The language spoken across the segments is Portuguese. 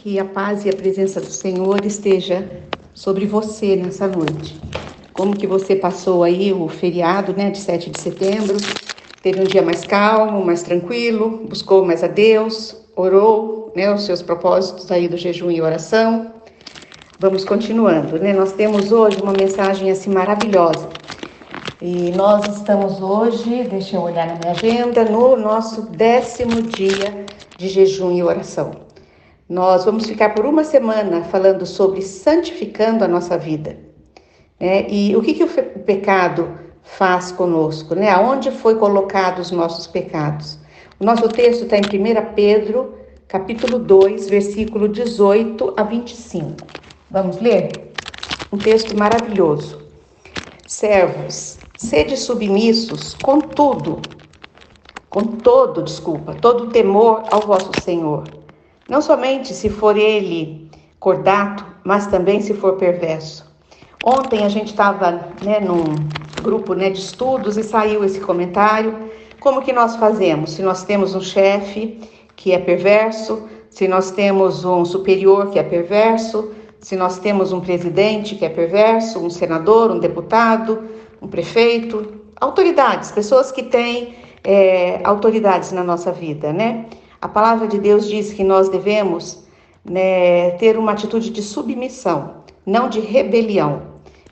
que a paz e a presença do Senhor esteja sobre você nessa noite. Como que você passou aí o feriado, de 7 de setembro? Teve um dia mais calmo, mais tranquilo, buscou mais a Deus, orou, os seus propósitos aí do jejum e oração. Vamos continuando, Nós temos hoje uma mensagem assim maravilhosa. E nós estamos hoje, deixa eu olhar na minha agenda, no nosso 10º dia de jejum e oração. Nós vamos ficar por uma semana falando sobre santificando a nossa vida. E o que o pecado faz conosco, Aonde foi colocado os nossos pecados? O nosso texto está em 1 Pedro, capítulo 2, versículo 18 a 25. Vamos ler? Um texto maravilhoso. Servos, sede submissos todo temor ao vosso Senhor. Não somente se for ele cordato, mas também se for perverso. Ontem a gente estava num grupo de estudos e saiu esse comentário. Como que nós fazemos? Se nós temos um chefe que é perverso, se nós temos um superior que é perverso, se nós temos um presidente que é perverso, um senador, um deputado, um prefeito, autoridades, pessoas que têm autoridades na nossa vida, A palavra de Deus diz que nós devemos ter uma atitude de submissão, não de rebelião,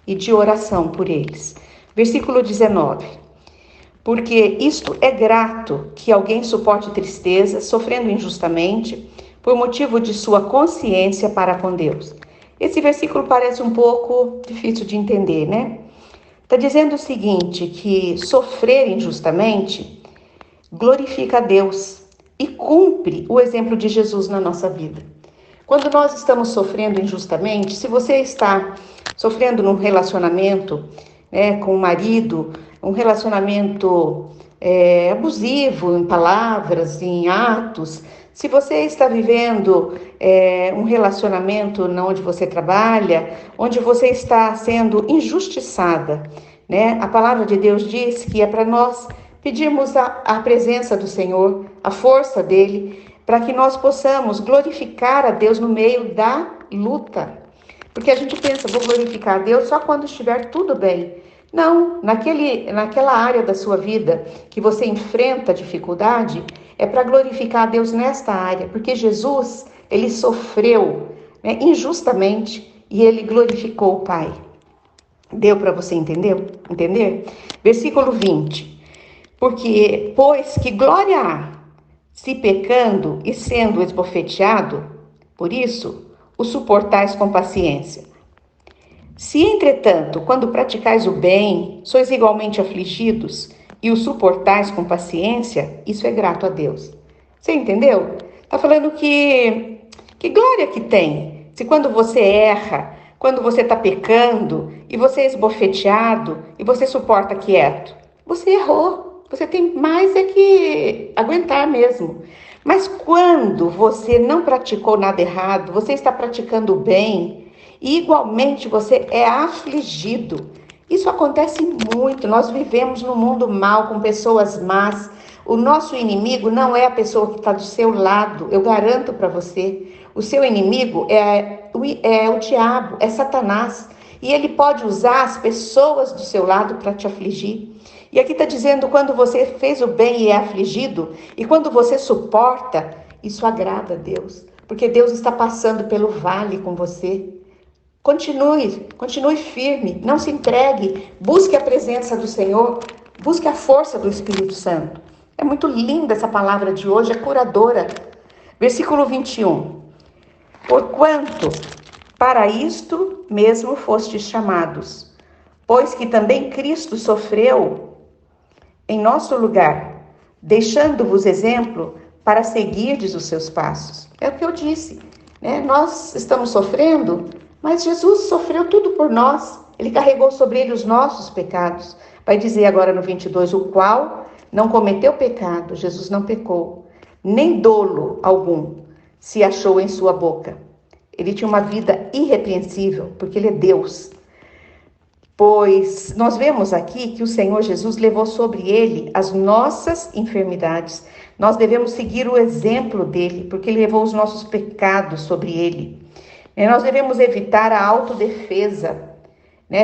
e de oração por eles. Versículo 19. Porque isto é grato que alguém suporte tristeza, sofrendo injustamente, por motivo de sua consciência para com Deus. Esse versículo parece um pouco difícil de entender, Está dizendo o seguinte, que sofrer injustamente glorifica a Deus e cumpre o exemplo de Jesus na nossa vida. Quando nós estamos sofrendo injustamente, se você está sofrendo num relacionamento com o marido, um relacionamento abusivo em palavras, em atos, se você está vivendo um relacionamento onde você trabalha, onde você está sendo injustiçada, A palavra de Deus diz que é para nós pedirmos a presença do Senhor, a força dele, para que nós possamos glorificar a Deus no meio da luta. Porque a gente pensa, vou glorificar a Deus só quando estiver tudo bem. Não, naquela área da sua vida que você enfrenta dificuldade, é para glorificar a Deus nesta área, porque Jesus, ele sofreu injustamente e ele glorificou o Pai. Deu para você entender? Versículo 20. Porque, pois que glória há, se pecando e sendo esbofeteado, por isso o suportais com paciência. Se, entretanto, quando praticais o bem, sois igualmente afligidos e o suportais com paciência, isso é grato a Deus. Você entendeu? Está falando que glória que tem. Se quando você erra, quando você está pecando e você é esbofeteado e você suporta quieto, você errou. Você tem mais que aguentar mesmo. Mas quando você não praticou nada errado, você está praticando o bem e igualmente você é afligido. Isso acontece muito. Nós vivemos num mundo mau, com pessoas más. O nosso inimigo não é a pessoa que está do seu lado, eu garanto para você. O seu inimigo é o diabo, é Satanás. E ele pode usar as pessoas do seu lado para te afligir. E aqui está dizendo, quando você fez o bem e é afligido, e quando você suporta, isso agrada a Deus. Porque Deus está passando pelo vale com você. Continue firme, não se entregue, busque a presença do Senhor, busque a força do Espírito Santo. É muito linda essa palavra de hoje, é curadora. Versículo 21. Porquanto para isto mesmo fostes chamados, pois que também Cristo sofreu em nosso lugar, deixando-vos exemplo para seguirdes os seus passos. É o que eu disse, Nós estamos sofrendo, mas Jesus sofreu tudo por nós. Ele carregou sobre ele os nossos pecados. Vai dizer agora no 22, o qual não cometeu pecado, Jesus não pecou, nem dolo algum se achou em sua boca. Ele tinha uma vida irrepreensível, porque ele é Deus. Pois nós vemos aqui que o Senhor Jesus levou sobre ele as nossas enfermidades, Nós devemos seguir o exemplo dele, porque ele levou os nossos pecados sobre ele. Nós devemos evitar a autodefesa,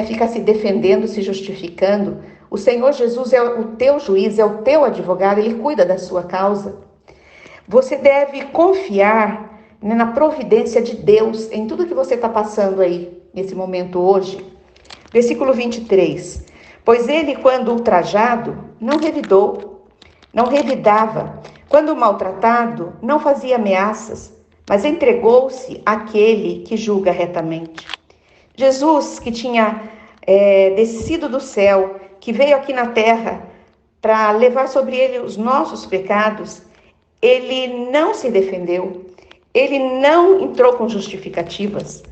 ficar se defendendo, se justificando. O Senhor Jesus é o teu juiz, é o teu advogado, ele cuida da sua causa. Você deve confiar na providência de Deus em tudo que você está passando aí, nesse momento hoje. Versículo 23. Pois ele, quando ultrajado, não revidou, não revidava. Quando maltratado, não fazia ameaças, mas entregou-se àquele que julga retamente. Jesus, que tinha descido do céu, que veio aqui na terra para levar sobre ele os nossos pecados, ele não se defendeu, ele não entrou com justificativas.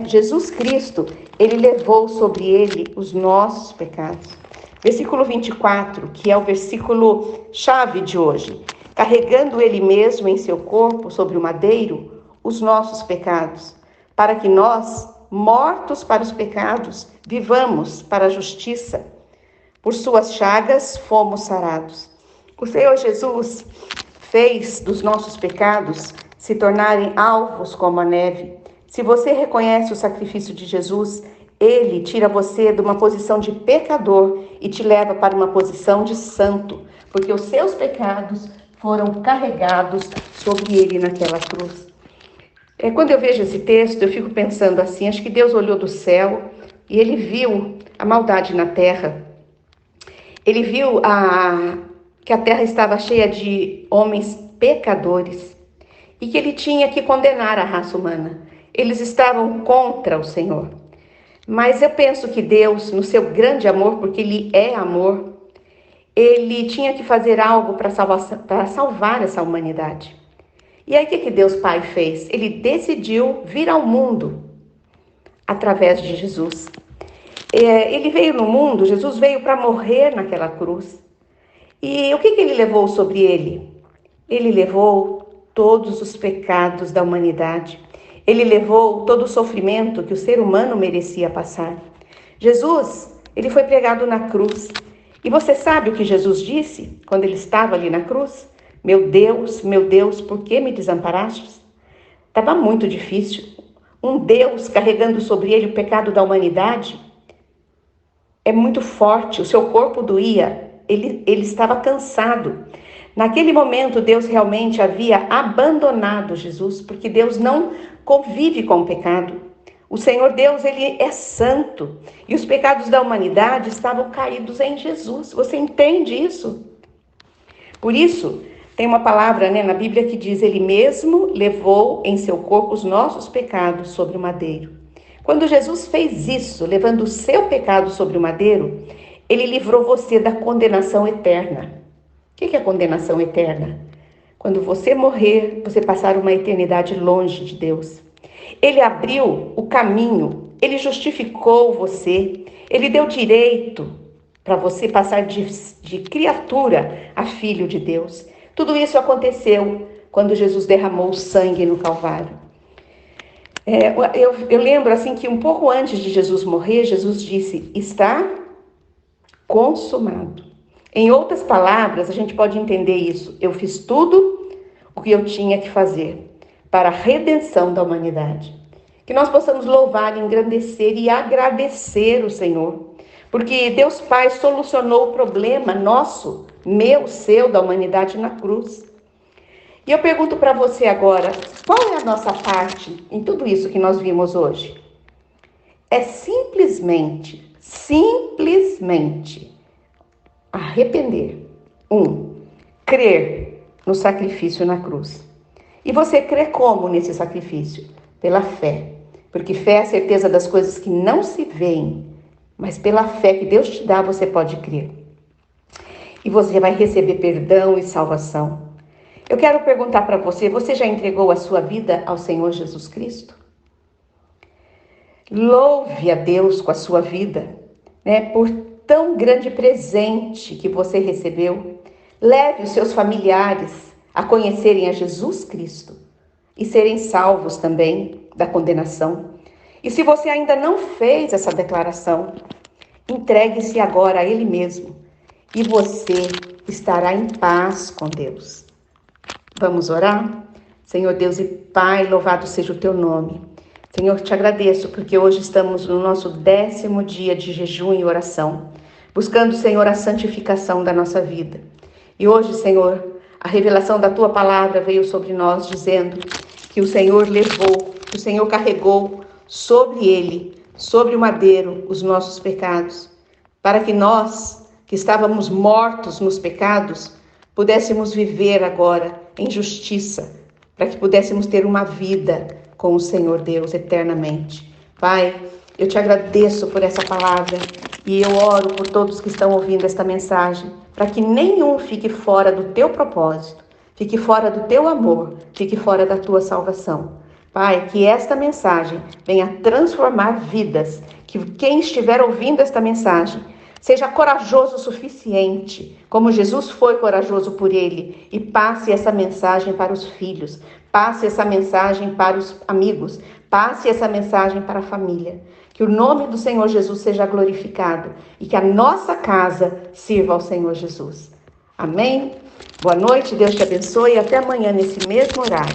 Jesus Cristo, ele levou sobre ele os nossos pecados. Versículo 24, que é o versículo chave de hoje. Carregando ele mesmo em seu corpo sobre o madeiro os nossos pecados, para que nós, mortos para os pecados, vivamos para a justiça. Por suas chagas fomos sarados. O Senhor Jesus fez dos nossos pecados se tornarem alvos como a neve. Se você reconhece o sacrifício de Jesus, ele tira você de uma posição de pecador e te leva para uma posição de santo, porque os seus pecados foram carregados sobre ele naquela cruz. Quando eu vejo esse texto, eu fico pensando assim, acho que Deus olhou do céu e ele viu a maldade na terra. Ele viu que a terra estava cheia de homens pecadores e que ele tinha que condenar a raça humana. Eles estavam contra o Senhor. Mas eu penso que Deus, no seu grande amor, porque ele é amor, ele tinha que fazer algo para salvar essa humanidade. E aí o que Deus Pai fez? Ele decidiu vir ao mundo através de Jesus. Ele veio no mundo, Jesus veio para morrer naquela cruz. E o que ele levou sobre ele? Ele levou todos os pecados da humanidade. Ele levou todo o sofrimento que o ser humano merecia passar. Jesus, ele foi pregado na cruz. E você sabe o que Jesus disse quando ele estava ali na cruz? Meu Deus, por que me desamparastes? Estava muito difícil. Um Deus carregando sobre ele o pecado da humanidade é muito forte. O seu corpo doía, ele estava cansado. Naquele momento, Deus realmente havia abandonado Jesus, porque Deus não convive com o pecado. O Senhor Deus, ele é santo. E os pecados da humanidade estavam caídos em Jesus. Você entende isso? Por isso, tem uma palavra na Bíblia que diz, ele mesmo levou em seu corpo os nossos pecados sobre o madeiro. Quando Jesus fez isso, levando o seu pecado sobre o madeiro, ele livrou você da condenação eterna. O que é condenação eterna? Quando você morrer, você passar uma eternidade longe de Deus. Ele abriu o caminho, ele justificou você, ele deu direito para você passar de criatura a filho de Deus. Tudo isso aconteceu quando Jesus derramou sangue no Calvário. Eu lembro assim que um pouco antes de Jesus morrer, Jesus disse, está consumado. Em outras palavras, a gente pode entender isso. Eu fiz tudo o que eu tinha que fazer para a redenção da humanidade. Que nós possamos louvar, engrandecer e agradecer o Senhor. Porque Deus Pai solucionou o problema nosso, meu, seu, da humanidade na cruz. E eu pergunto para você agora, qual é a nossa parte em tudo isso que nós vimos hoje? É simplesmente arrepender. Crer no sacrifício na cruz. E você crê como nesse sacrifício? Pela fé. Porque fé é a certeza das coisas que não se veem, mas pela fé que Deus te dá, você pode crer. E você vai receber perdão e salvação. Eu quero perguntar para você, você já entregou a sua vida ao Senhor Jesus Cristo? Louve a Deus com a sua vida, por tão grande presente que você recebeu. Leve os seus familiares a conhecerem a Jesus Cristo e serem salvos também da condenação. E se você ainda não fez essa declaração, entregue-se agora a Ele mesmo e você estará em paz com Deus. Vamos orar? Senhor Deus e Pai, louvado seja o teu nome. Senhor, te agradeço porque hoje estamos no nosso 10º dia de jejum e oração, buscando, Senhor, a santificação da nossa vida. E hoje, Senhor, a revelação da tua palavra veio sobre nós dizendo que o Senhor levou, que o Senhor carregou sobre ele, sobre o madeiro, os nossos pecados, para que nós, que estávamos mortos nos pecados, pudéssemos viver agora em justiça, para que pudéssemos ter uma vida com o Senhor Deus eternamente. Pai, eu te agradeço por essa palavra e eu oro por todos que estão ouvindo esta mensagem, para que nenhum fique fora do teu propósito, fique fora do teu amor, fique fora da tua salvação. Pai, que esta mensagem venha transformar vidas, que quem estiver ouvindo esta mensagem seja corajoso o suficiente, como Jesus foi corajoso por ele, e passe essa mensagem para os filhos, passe essa mensagem para os amigos, passe essa mensagem para a família. Que o nome do Senhor Jesus seja glorificado e que a nossa casa sirva ao Senhor Jesus. Amém? Boa noite, Deus te abençoe e até amanhã nesse mesmo horário.